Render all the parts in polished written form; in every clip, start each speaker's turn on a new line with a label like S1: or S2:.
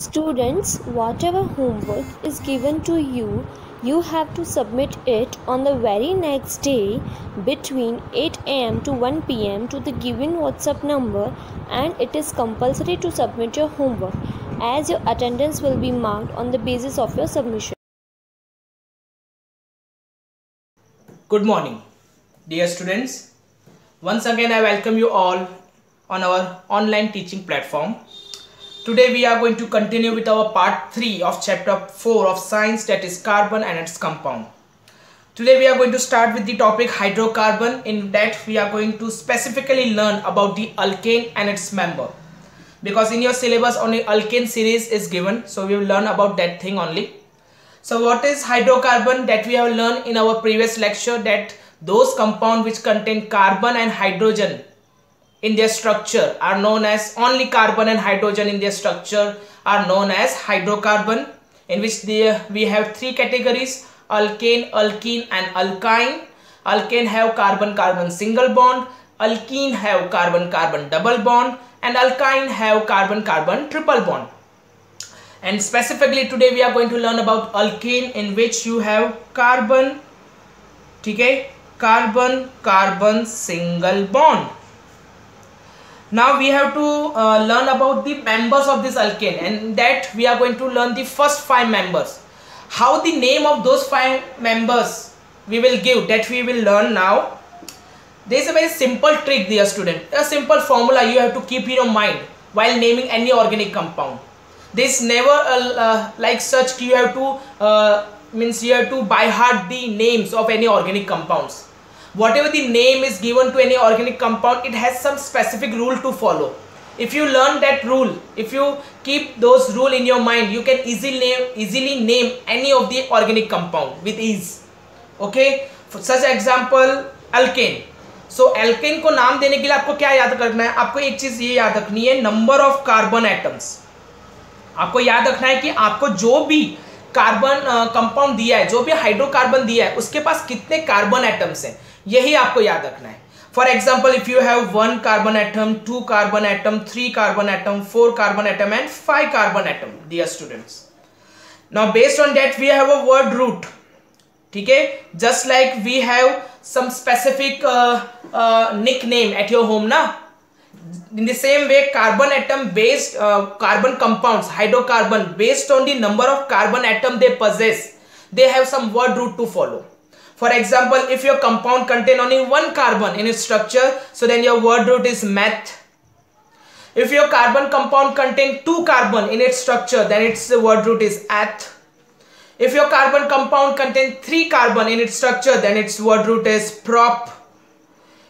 S1: Students, whatever homework is given to you, you have to submit it on the very next day between 8 am to 1 pm to the given WhatsApp number, and it is compulsory to submit your homework as your attendance will be marked on the basis of your submission.
S2: Good morning, dear students. Once again, I welcome you all on our online teaching platform. Today we are going to continue with our part 3 of chapter 4 of science, that is carbon and its compound. Today we are going to start with the topic hydrocarbon. In that we are going to specifically learn about the alkane and its member, because in your syllabus only alkane series is given, so we will learn about that thing only. So what is hydrocarbon? That we have learned in our previous lecture, that those compounds which contain carbon and hydrogen in their structure are known as, only carbon and hydrogen in their structure are known as hydrocarbon, in which we have three categories: alkane, alkene and alkyne. Alkane have carbon-carbon single bond, alkene have carbon-carbon double bond, and alkyne have carbon-carbon triple bond. And specifically today we are going to learn about alkane, in which you have carbon, okay, carbon-carbon single bond. Now we have to learn about the members of this alkane, and that we are going to learn the first 5 members. How the name of those 5 members we will give, that we will learn now. There is a very simple trick, dear student, a simple formula you have to keep in your mind while naming any organic compound. This never like such you have to by heart the names of any organic compounds. Whatever the name is given to any organic compound, it has some specific rule to follow. If you learn that rule, if you keep those rule in your mind, you can easily name any of the organic compound with ease. Okay, for such example alkane. So alkane को नाम देने के लिए आपको क्या याद करना है? आपको एक चीज ये याद रखनी है, नंबर ऑफ कार्बन एटम्स. आपको याद रखना है कि आपको जो भी कार्बन कंपाउंड दिया है, जो भी हाइड्रोकार्बन दिया है, उसके पास कितने कार्बन एटम्स हैं, यही आपको याद रखना है. For example, if you have 1 carbon atom, 2 carbon atom, 3 carbon atom, 4 carbon atom and 5 carbon atom, dear students. Now based on that we have a word root. ठीक है, just like we have some specific nickname at your home ना. In the same way, carbon atom based carbon compounds, hydrocarbon, based on the number of carbon atom they possess, they have some word root to follow. For example, if your compound contain only 1 carbon in its structure, so then your word root is meth. If your carbon compound contain 2 carbon in its structure, then its word root is eth. If your carbon compound contain 3 carbon in its structure, then its word root is prop.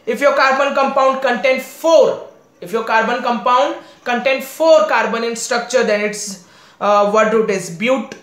S2: If your carbon compound contain 4, if your carbon compound contain 4 carbon in structure, then its word root is but.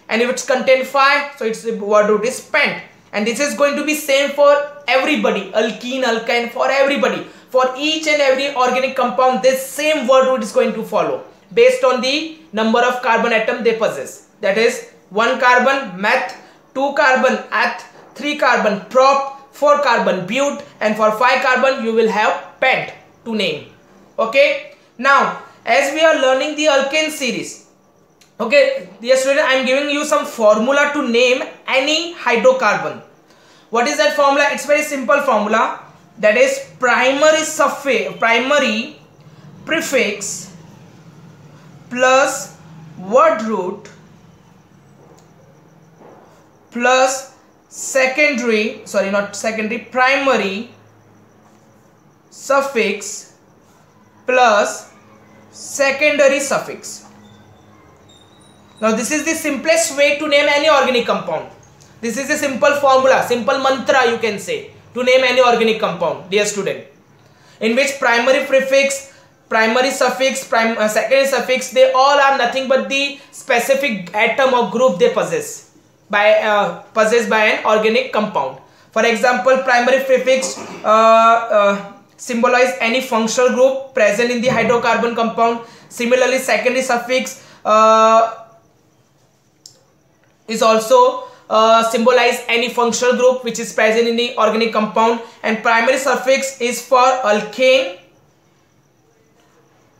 S2: And if it's contain 5, so its word root is pent. And this is going to be same for everybody, alkene, alkyne, for everybody. For each and every organic compound, this same word root is going to follow based on the number of carbon atom they possess. That is 1 carbon meth, 2 carbon eth, 3 carbon prop, 4 carbon but, and for 5 carbon you will have pent to name. Okay, now as we are learning the alkane series, okay, dear student, I am giving you some formula to name any hydrocarbon. What is that formula? It's very simple formula, that is primary prefix plus word root plus primary suffix plus secondary suffix. Now this is the simplest way to name any organic compound. This is a simple formula, simple mantra you can say, to name any organic compound, dear student, in which primary prefix, primary suffix, secondary suffix, they all are nothing but the specific atom or group they possess by an organic compound. For example, primary prefix symbolize any functional group present in the hydrocarbon compound. Similarly, secondary suffix is also symbolize any functional group which is present in the organic compound. And primary suffix is for alkane,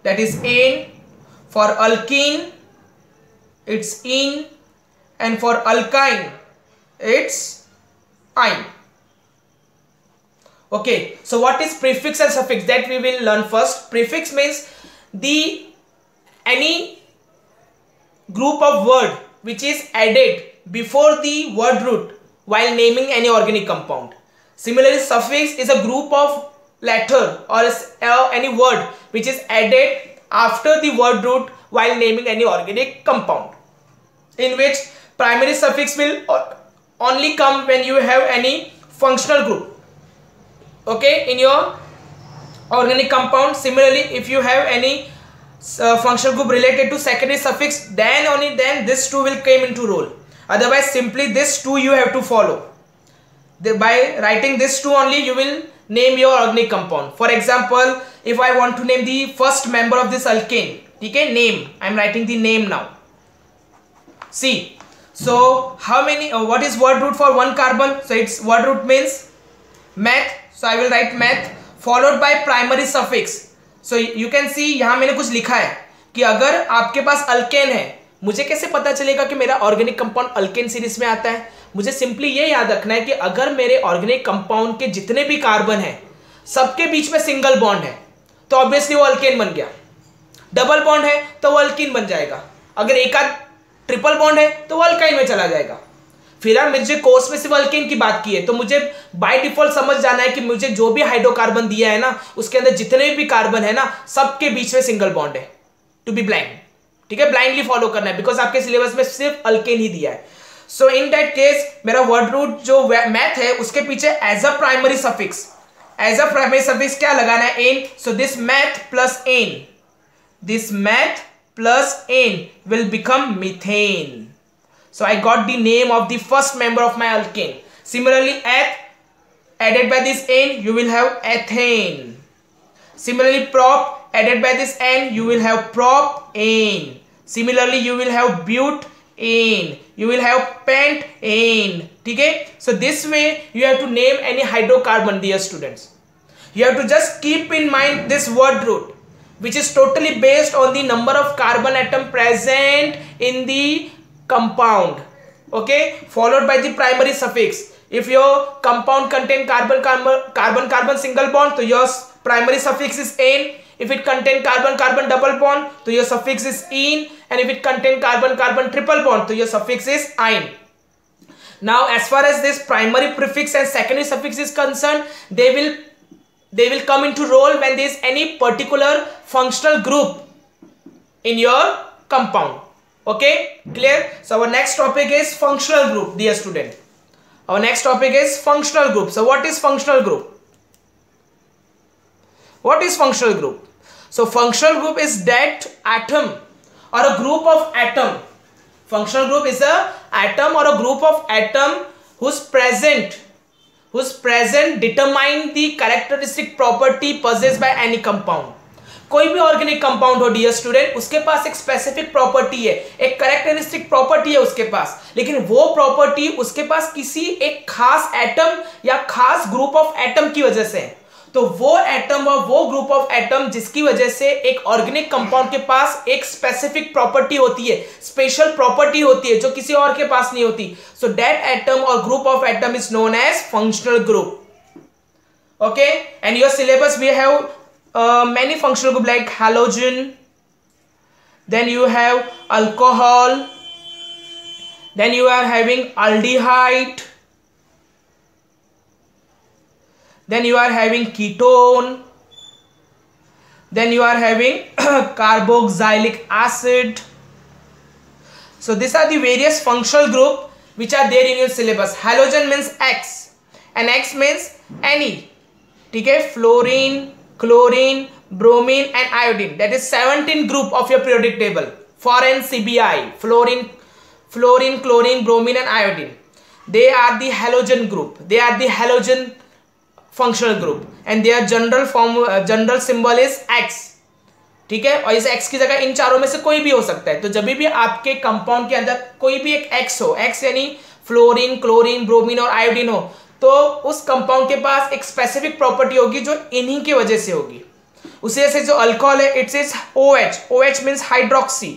S2: that is ane, for alkene it's ene, and for alkyne it's ine. Okay, so what is prefix and suffix? That we will learn first. Prefix means any group of word which is added before the word root while naming any organic compound. Similarly, suffix is a group of letter or any word which is added after the word root while naming any organic compound, in which primary suffix will only come when you have any functional group, okay, in your organic compound. Similarly, if you have any functional group related to secondary suffix, then only then this two will come into role. Otherwise, simply this two you have to follow. By writing this two only, you will name your organic compound. For example, if I want to name the first member of this alkane, okay, name, I am writing the name now. See, so how many, what is word root for one carbon? So its word root means meth, so I will write meth followed by primary suffix. So you can see यहाँ मैंने कुछ लिखा है कि अगर आपके पास alkane है, मुझे कैसे पता चलेगा कि मेरा ऑर्गेनिक कंपाउंड अल्केन सीरीज में आता है? मुझे सिंपली ये याद रखना है कि अगर मेरे ऑर्गेनिक कंपाउंड के जितने भी कार्बन हैं सबके बीच में सिंगल बॉन्ड है तो ऑब्वियसली वो अल्केन बन गया। डबल बॉन्ड है तो वो अल्कीन बन जाएगा। अगर एक आध ट्रिपल बॉन्ड है तो वो अल्काइन में चला जाएगा। फिलहाल मुझे कोर्स में सिर्फ अल्केन की बात की है, तो मुझे बाय डिफॉल्ट समझ जाना है कि मुझे जो भी हाइड्रोकार्बन दिया है ना, उसके अंदर जितने भी कार्बन है ना, सबके बीच में सिंगल बॉन्ड है। टू बी ब्लाइंड, ठीक है, ब्लाइंडली फॉलो करना है, बिकॉज आपके सिलेबस में सिर्फ अल्केन ही दिया है। सो इन दैट केस मेरा वर्ड रूट जो मैथ है उसके पीछे एज अ प्राइमरी सफिक्स, क्या लगाना है? Ane. So this meth plus ane, this meth plus n will become methane. So I got the name of the first member of my alkane. Similarly, eth added by this n, you will have ethane. Similarly, prop added by this n, you will have propane. Similarly, you will have butane, you will have pentane. ठीक है? So this way you have to name any hydrocarbon, dear students. You have to just keep in mind this word root, which is totally based on the number of carbon atom present in the compound, okay, followed by the primary suffix. If your compound contain carbon single bond, so your primary suffix is ane. If it contain carbon double bond, so your suffix is ene. And if it contain carbon triple bond, so your suffix is ine. Now as far as this primary prefix and secondary suffix is concerned, they will come into role when there is any particular functional group in your compound. Okay, clear? So our next topic is functional group, dear student. Our next topic is functional group. So what is functional group? What is functional group? So functional group is that atom or a group of atom. Functional group is a atom or a group of atom whose present determine the characteristic property possessed by any compound. कोई भी organic compound हो dear student, उसके पास एक specific property है, एक characteristic property है उसके पास, लेकिन वो प्रॉपर्टी उसके पास किसी एक खास एटम या खास ग्रुप ऑफ एटम की वजह से है। तो वो एटम और वो ग्रुप ऑफ एटम जिसकी वजह से एक ऑर्गेनिक कंपाउंड के पास एक स्पेसिफिक प्रॉपर्टी होती है, स्पेशल प्रॉपर्टी होती है जो किसी और के पास नहीं होती, सो दैट एटम और group of atom is known as functional group. Okay, and your syllabus we have many functional group like halogen, then you have alcohol, then you are having aldehyde, then you are having ketone, then you are having carboxylic acid. So these are the various functional group which are there in your syllabus. Halogen means X and X means any. ठीक है, fluorine, chlorine, bromine and iodine, that is 17 group of your periodic table for NCBI. Fluorine, chlorine, bromine and iodine, they are the halogen group, they are the halogen functional group and their general symbol is X. ठीक है, और इस X की जगह इन चारों में से कोई भी हो सकता है. तो जब भी आपके कंपाउंड के अंदर कोई भी एक X हो, X यानी फ्लोरीन, क्लोरीन, ब्रोमीन और आयोडीन हो, तो उस कंपाउंड के पास एक स्पेसिफिक प्रॉपर्टी होगी जो इन्हीं की वजह से होगी. उसी से जो अल्कोहल है, it's is OH. OH means hydroxy.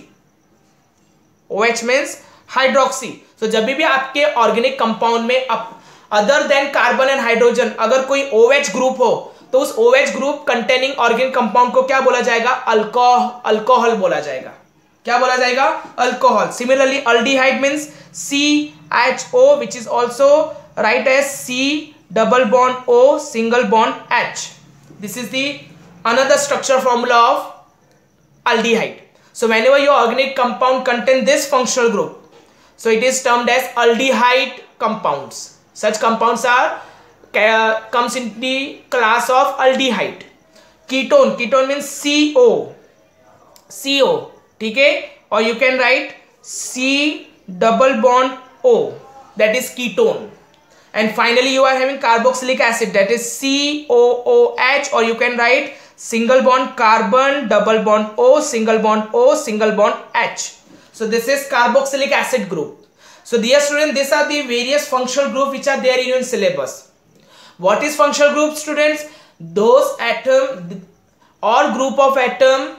S2: OH means hydroxy. So जब भी आपके ऑर्गेनिक कंपाउंड में other than carbon and hydrogen अगर कोई OH ग्रुप हो तो उस OH group containing organic compound को क्या बोला जाएगा? अल्कोहल बोला जाएगा। क्या बोला जाएगा? Alcohol. Similarly aldehyde means CHO which is also write as C double bond O single bond H. This is the another structure formula of aldehyde. So whenever your organic compound contain this functional group, so it is termed as aldehyde compounds. Such compounds are comes in the class of aldehyde. Ketone means CO, ठीक है, or you can write C double bond O, that is ketone. And finally you are having carboxylic acid, that is COOH, or you can write single bond carbon double bond O single bond O single bond H. So this is carboxylic acid group. So dear students, these are the various functional groups which are there in your syllabus. What is functional group, students? Those atom or group of atom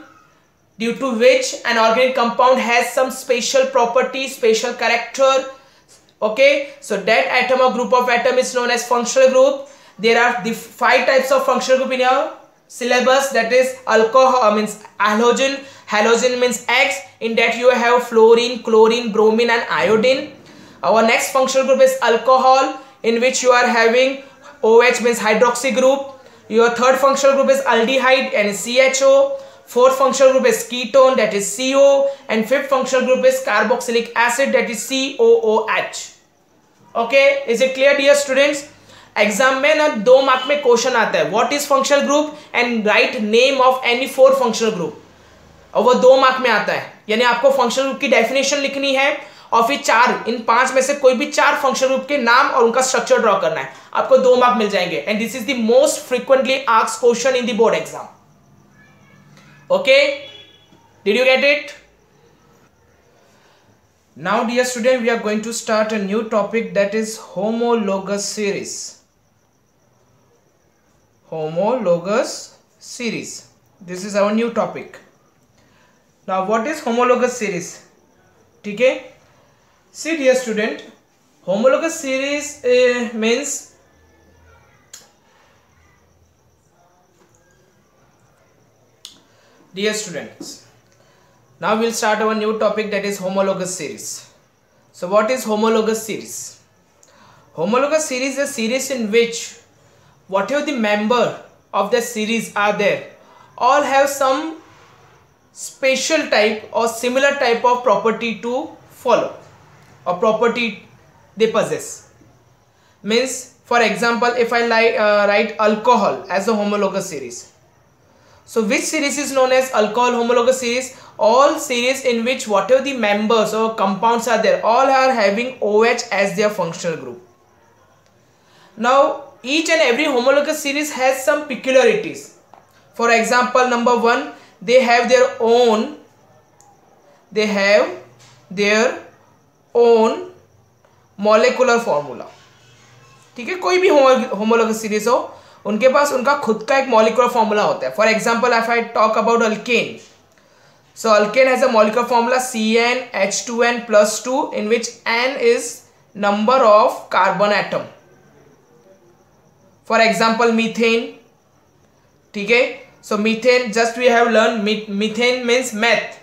S2: due to which an organic compound has some special property, special character. Okay, so that atom or group of atom is known as functional group. There are the 5 types of functional group in your syllabus, that is alcohol means halogen means X. In that you have fluorine, chlorine, bromine and iodine. Our next functional group is alcohol, in which you are having OH means hydroxy group. Your third functional group is aldehyde and CHO. Fourth functional group is ketone, that is CO, and fifth functional group is carboxylic acid, that is COOH. Okay, is it clear dear students? Exam में ना 2 mark में question आता है, what is functional group and write name of any 4 functional group, और वो 2 mark में आता है। यानी आपको फंक्शनल ग्रुप की डेफिनेशन लिखनी है और फिर 4 इन 5 में से कोई भी 4 फंक्शनल ग्रुप के नाम और उनका स्ट्रक्चर ड्रॉ करना है, आपको 2 मार्क मिल जाएंगे। And this is the most frequently asked question in the board exam. Okay, did you get it? Now dear student, we are going to start a new topic, that is homologous series. Homologous series. This is our new topic. Now what is homologous series? ठीक है, see dear student, homologous series means dear students, now we'll start our new topic, that is homologous series. So what is homologous series? Homologous series is a series in which whatever the member of the series are there, all have some special type or similar type of property to follow, or property they possess. Means for example, if I write alcohol as a homologous series, so which series is known as alcohol homologous series? All series in which whatever the members or compounds are there, all are having OH as their functional group. Now each and every homologous series has some peculiarities. For example, number 1, they have their own molecular formula. ठीक है, कोई भी homologous series हो, उनके पास उनका खुद का एक molecular formula होता है. For example, if I talk about alkane, so alkane has a molecular formula CnH2n plus 2, in which N is number of carbon atom. For example, methane, ठीक है, so methane, just we have learned methane means meth.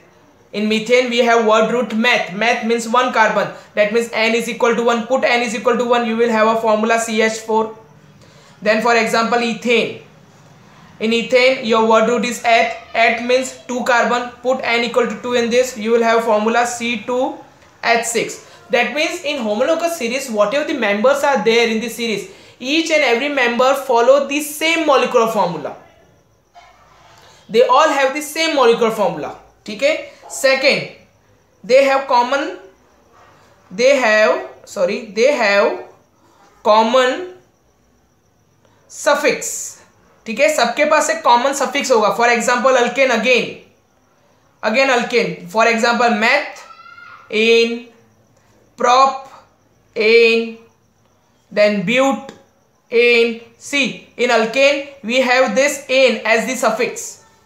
S2: In methane we have word root meth. Meth means 1 carbon, that means N is equal to 1. Put N is equal to 1, you will have a formula CH4. Then for example, ethane. In ethane your word root is eth. Eth means 2 carbon. Put N equal to 2 in this, you will have formula C2H6. That means in homologous series, whatever the members are there in the series, each and every member follow the same molecular formula. They all have the same molecular formula. ठीक है. Second, they have common suffix. ठीक है, सबके पास एक common suffix होगा. For example alkane, again alkane. For example meth, ane, prop, ane, then but, ane. See in alkane we have this ane as the suffix.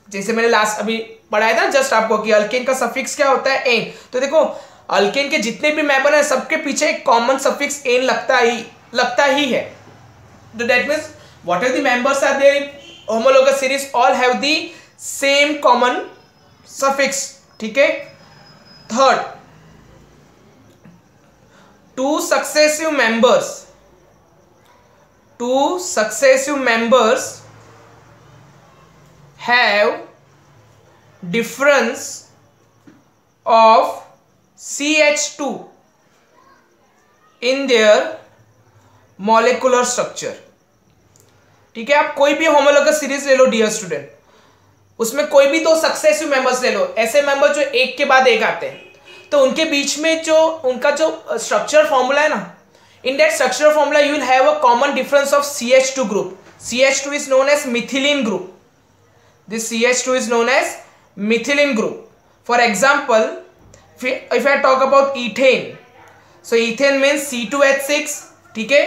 S2: जैसे मैंने last अभी पढ़ाया था जस्ट आपको कि अल्केन का सफिक्स क्या होता है, एन. तो देखो अल्केन के जितने भी मेंबर हैं सबके पीछे एक कॉमन सफिक्स एन लगता ही है. That means what are the members are there in homologous series, all have the same common suffix. ठीक है. Third, two successive members have difference of CH2 in their molecular structure. ठीक है. आप कोई भी होमोलोगस सीरीज ले लो dear student, उसमें कोई भी दो सक्सेसिव मेंबर्स ले लो, ऐसे मेंबर जो एक के बाद एक आते हैं, तो उनके बीच में जो उनका जो स्ट्रक्चर फॉर्मूला है ना, in that structure formula you will have a common difference of CH2 group. CH2 is known as methylene group. This CH2 is known as methylene group. For example, if I talk about ethane, so ethane means C2H6. ठीक है,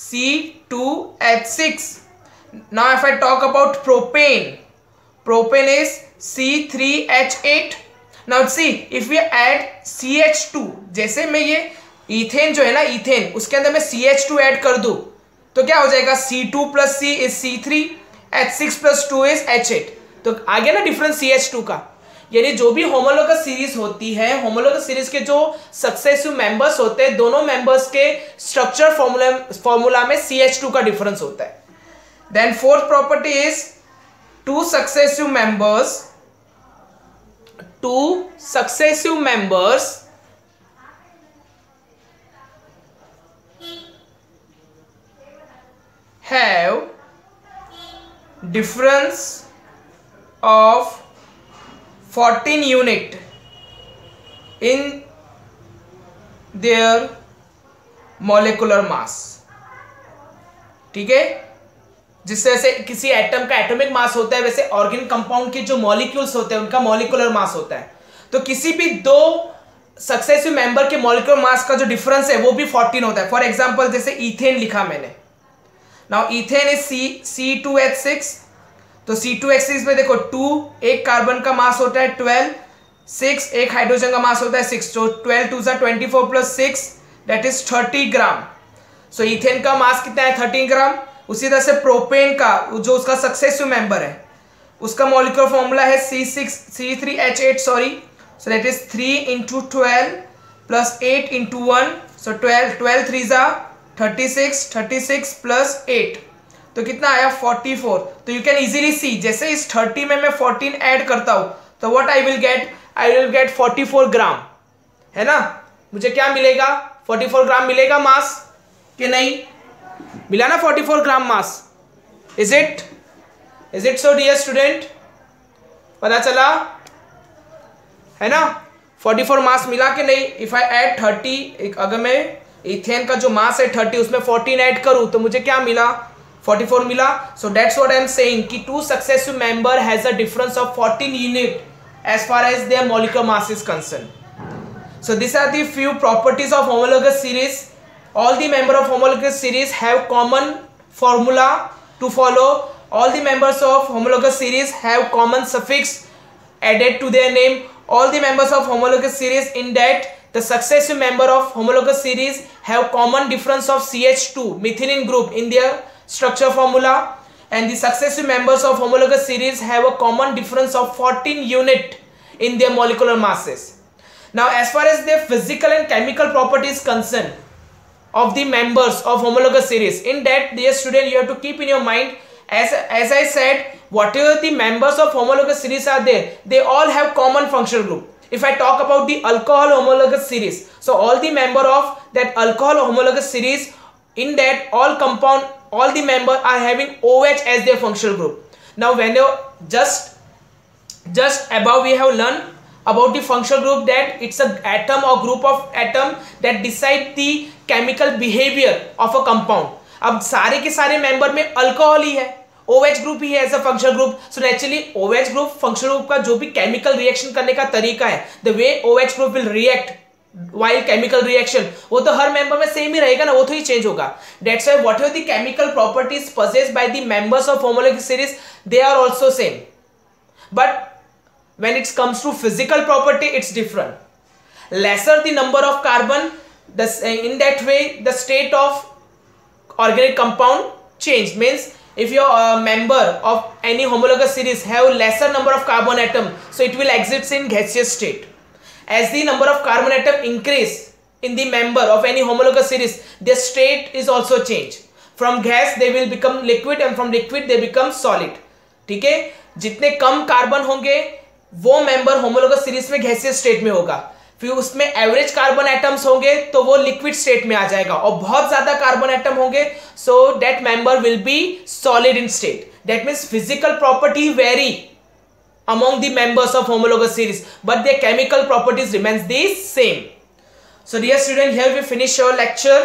S2: C2H6. Now if I talk about propane is C3H8. Now see, if we add CH2, जैसे मैं ये ethane जो है ना, ethane उसके अंदर मैं CH2 ऐड कर दूं तो क्या हो जाएगा, C2 plus C is C3, H6 plus 2 is H8. तो आ गया ना डिफरेंस CH2 का. यानी जो भी होमोलोगस सीरीज होती है, होमोलोगस सीरीज के जो सक्सेसिव मेंबर्स होते हैं, दोनों मेंबर्स के स्ट्रक्चर फॉर्मूला में CH2 का डिफरेंस होता है. Then fourth property is two successive members have difference of 14 unit in their molecular mass. ठीक है. जिस तरह से किसी एटम का एटॉमिक मास होता है, वैसे ऑर्गेनिक कंपाउंड के जो मॉलिक्यूल्स होते हैं उनका मॉलिक्यूलर मास होता है. तो किसी भी दो सक्सेसिव मेंबर के मॉलिक्यूलर मास का जो डिफरेंस है वो भी 14 होता है. फॉर एग्जांपल जैसे इथेन लिखा मैंने. Now ethane is C2H6. तो C2H6 में देखो 2 एक कार्बन का मास होता है 12, 6 एक हाइड्रोजन का मास होता है 6. तो 12 2 24 plus 6 that is 30 gram. So ethane का मास कितना है, 13 ग्राम. उसी तरह से प्रोपेन का जो उसका सक्सेसिव मेंबर है उसका मॉलिक्यूलर फॉर्मूला है C3H8 sorry. So that is 3 into 12 plus 8 into 1. सो 12 3 जा 36 प्लस 8 तो कितना आया 44. तो यू कैन इजीली सी, जैसे इस 30 में मैं 14 ऐड करता हूं तो व्हाट आई विल गेट 44 ग्राम, है ना. मुझे क्या मिलेगा, 44 ग्राम मिलेगा मास कि नहीं मिला ना, 44 gram mass. Is it so dear student, पता चला है ना. 44 मास मिला कि नहीं. इफ आई ऐड 30, अगर मैं इथेन का जो मास है 30 उसमें 14 ऐड करूं तो मुझे क्या मिला, 44 मिला. So that's what I am saying कि two successive member has a difference of 14 unit as far as their molecular mass is concern. So this are the few properties of homologous series. All the members of homologous series have common formula to follow. All the members of homologous series have common suffix added to their name. All the members of homologous series, in that the successive member of homologous series have common difference of CH2 methylene group in their structure formula, and the successive members of homologous series have a common difference of 14 unit in their molecular masses. Now as far as their physical and chemical properties concerned of the members of homologous series, in that dear student you have to keep in your mind, as I said, whatever the members of homologous series are there, they all have common functional group. If I talk about the alcohol homologous series, so all the member of that alcohol homologous series, in that all the member are having OH as their functional group. Now when you just above we have learned about the functional group, that it's a atom or group of atom that decide the chemical behavior of a compound. अब सारे के सारे member में alcohol ही है, OH group ही है as a functional group. So naturally OH group functional group का जो भी केमिकल रिएक्शन करने का तरीका है, the way OH group will react while chemical reaction, वो तो हर मेंबर में सेम ही रहेगा ना, वो तो ही चेंज होगा. That's why whatever the chemical properties possessed by the members of homologous series, they are also same. But when it comes to physical property, it's different. lesser the number of carbon, in that way the state of organic compound change. Means if your member of any homologous series have lesser number of carbon atom, so it will exist in gaseous state. As the number of carbon atom increase in the member of any homologous series, their state is also changed. From gas they will become liquid and from liquid they become solid. ठीक है, जितने कम carbon होंगे वो member homologous series में gaseous state में होगा, फिर उसमें एवरेज कार्बन एटम्स होंगे तो वो लिक्विड स्टेट में आ जाएगा, और बहुत ज्यादा कार्बन एटम होंगे so that member will be solid in state. That means physical property very among the members of homologous series, but their chemical properties remains the same. So dear student, here we finish our lecture.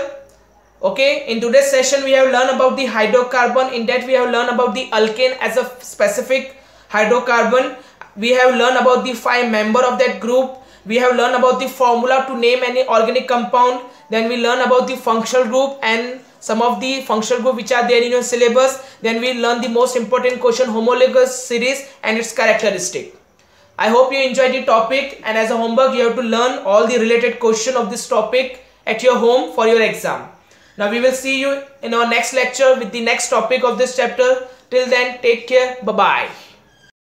S2: Okay, in today's session we have learned about the hydrocarbon. In that we have learned about the alkane as a specific hydrocarbon. We have learned about the 5 members of that group. We have learned about the formula to name any organic compound. Then we learn about the functional group and some of the functional group which are there in your syllabus. Then we learn the most important question, homologous series and its characteristic. I hope you enjoyed the topic, and as a homework you have to learn all the related question of this topic at your home for your exam. Now we will see you in our next lecture with the next topic of this chapter. Till then, take care. Bye bye.